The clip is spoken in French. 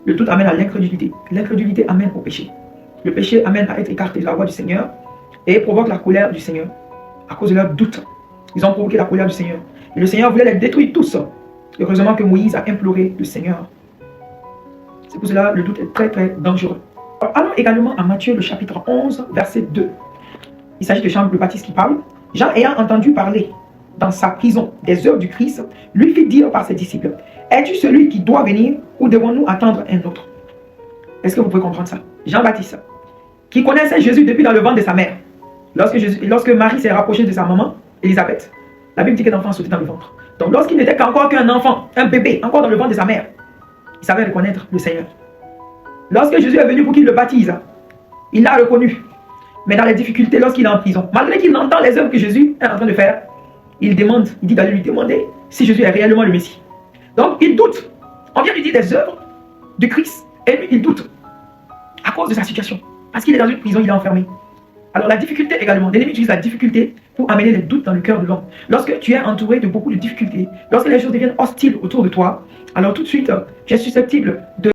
Le doute amène à l'incrédulité. L'incrédulité amène au péché. Le péché amène à être écarté de la voie du Seigneur et provoque la colère du Seigneur. À cause de leur doute, ils ont provoqué la colère du Seigneur. Et le Seigneur voulait les détruire tous. Heureusement que Moïse a imploré le Seigneur. C'est pour cela que le doute est très très dangereux. Allons également à Matthieu le chapitre 11, verset 2. Il s'agit de Jean le Baptiste qui parle. Jean ayant entendu parler dans sa prison des œuvres du Christ, lui fit dire par ses disciples, es-tu celui qui doit venir ou devons-nous attendre un autre? Est-ce que vous pouvez comprendre ça? Jean-Baptiste, qui connaissait Jésus depuis dans le ventre de sa mère. Lorsque Marie s'est rapprochée de sa maman, Élisabeth, la Bible dit que l'enfant sautait dans le ventre. Donc lorsqu'il n'était qu'encore qu'un enfant, un bébé, encore dans le ventre de sa mère, il savait reconnaître le Seigneur. Lorsque Jésus est venu pour qu'il le baptise, il l'a reconnu. Mais dans les difficultés, lorsqu'il est en prison, malgré qu'il entend les œuvres que Jésus est en train de faire, il dit d'aller lui demander si Jésus est réellement le Messie. Donc il doute. On vient lui dire des œuvres de Christ et lui il doute à cause de sa situation. Parce qu'il est dans une prison, il est enfermé. Alors la difficulté également, l'ennemi utilise la difficulté pour amener les doutes dans le cœur de l'homme. Lorsque tu es entouré de beaucoup de difficultés, lorsque les choses deviennent hostiles autour de toi, alors tout de suite, tu es susceptible de